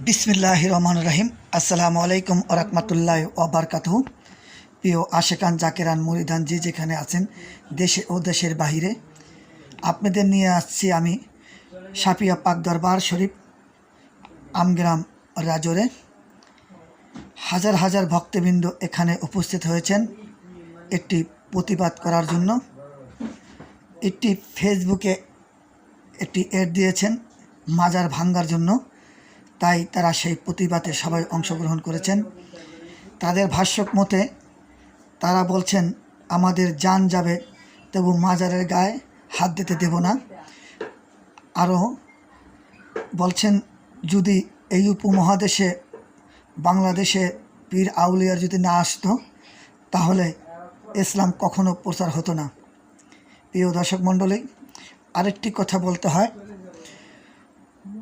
বিসমিল্লাহির রহমানির রহিম। আসসালামু আলাইকুম ওয়া রাহমাতুল্লাহি ওয়া বারাকাতুহু। প্রিয় আশিকান জাকিরান মুরিদান যে যেখানে আছেন দেশে ও দেশের বাহিরে, আপনাদের নিয়ে আসছি আমি সাফিয়া পাক দরবার শরীফ, আমগ্রাম, রাজোরে। হাজার হাজার ভক্তবৃন্দ এখানে উপস্থিত হয়েছেন একটি প্রতিবাদ করার জন্য। একটি ফেসবুকে একটি অ্যাড দিয়েছেন মাজার ভাঙ্গার জন্য, তাই তারা সেই প্রতিবাদে সবাই অংশগ্রহণ করেছেন। তাদের ভাষ্যক মতে তারা বলছেন, আমাদের জান যাবে তবু মাজারের গায়ে হাত দিতে দেব না। আরও বলছেন, যদি এই উপমহাদেশে বাংলাদেশে পীর আউলিয়ার যদি না আসতো তাহলে ইসলাম কখনো প্রচার হতো না। প্রিয় দর্শক মণ্ডলী, আরেকটি কথা বলতে হয়,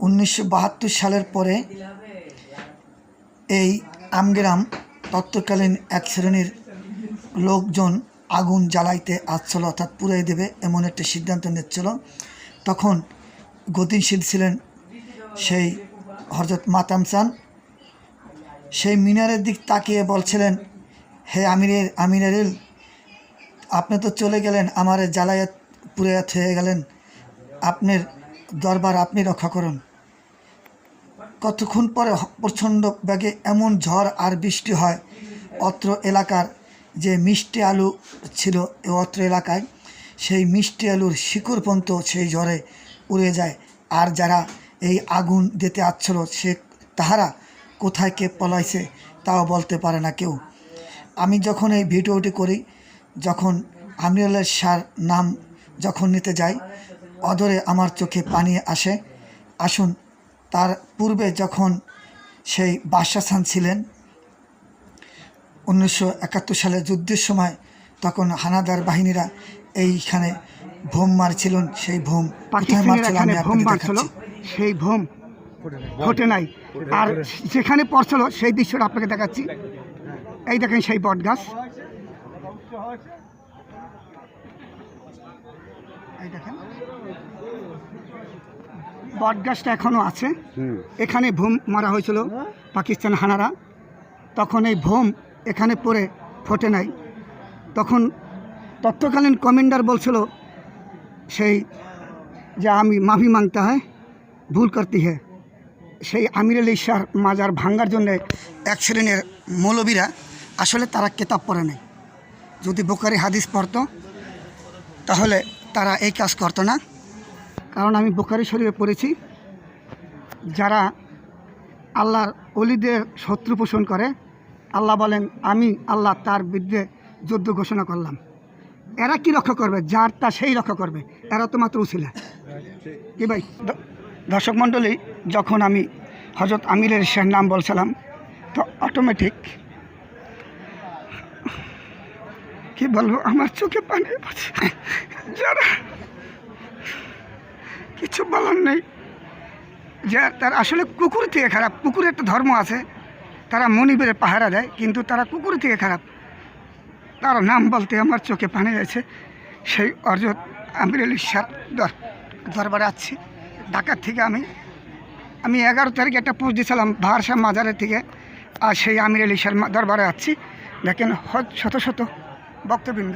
1972 সালের পরে এই আমগ্রাম তৎকালীন এক শ্রেণীর লোকজন আগুন জ্বালাইতে আসছিল, অর্থাৎ পুড়িয়ে দেবে এমন একটি সিদ্ধান্ত নিচ্ছিল। তখন গতিশীল ছিলেন সেই হযরত মাতাম চান। সেই মিনারের দিক তাকিয়ে বলছিলেন, হে আমিরের, আপনি তো চলে গেলেন, আমার জ্বালায়াত পুড়ায়াত হয়ে গেলেন, আপনার দরবার আপনি রক্ষা করুন। কতক্ষণ পরে প্রচণ্ড বেগে এমন ঝড় আর বৃষ্টি হয়, অত্র এলাকার যে মিষ্টি আলু ছিল অত্র এলাকায়, সেই মিষ্টি আলুর শিকড় পর্যন্ত সেই ঝড়ে উড়ে যায়। আর যারা এই আগুন দিতে আসছিল তাহারা কোথায় কে পলাইছে তাও বলতে পারে না কেউ। আমি যখন এই ভিডিওটি করি, যখন আমিরুল্লাহ শাহর নাম যখন নিতে যাই, অদরে আমার চোখে পানি আসে। আসুন, তার পূর্বে যখন সেই বাদশাহ খান ছিলেন 1971 সালে যুদ্ধের সময়, তখন হানাদার বাহিনীরা এইখানে ভোম মারছিলেন। সেই ভোম সেই ভোম ফোটে নাই, আর যেখানে পড়ছিল সেই দৃশ্যটা আপনাকে দেখাচ্ছি। এই দেখেন সেই বট গাছ, এই দেখেন বট গাছটা এখনও আছে। এখানে ভোম মারা হয়েছিল পাকিস্তান হানারা, তখন এই ভোম এখানে পড়ে ফোটে নাই। তখন তৎকালীন কমান্ডার বলছিল সেই যে আমি মাফি মাংতে হয়, ভুল করতে হয়। সেই আমিরুল্লাহ শাহর মাজার ভাঙ্গার জন্য এক শ্রেণীর মৌলবীরা, আসলে তারা কেতাব পড়ে নাই। যদি বুখারী হাদিস পড়তো তাহলে তারা এই কাজ করতো না। কারণ আমি বুখারী শরীফে পড়েছি, যারা আল্লাহর ওলিদের শত্রু পোষণ করে, আল্লাহ বলেন আমি আল্লাহ তার বিরুদ্ধে যুদ্ধ ঘোষণা করলাম। এরা কি রক্ষা করবে? যার তা সেই রক্ষা করবে, এরা তো মাত্র উছিলা। কি ভাই দর্শক মণ্ডলী, যখন আমি হযরত আমিরের শাহর নাম বলছিলাম, তো অটোমেটিক কি বলবো, আমার চোখে পানি পড়ছে। যারা কিছু বলার নেই, যে তার আসলে কুকুর থেকে খারাপ। কুকুরের একটা ধর্ম আছে, তারা মনিবের পাহারা দেয়, কিন্তু তারা কুকুর থেকে খারাপ। তার নাম বলতে আমার চোখে পানি আছে। সেই হযরত আমিরুল্লাহ শাহর দরবারে আছি ঢাকার থেকে। আমি 11 তারিখে একটা পোস্ট দিয়েছিলাম ভারসা মাজারের থেকে, আর সেই আমিরুল্লাহ শাহর দরবারে আছি। দেখেন শত শত ভক্তবৃন্দ।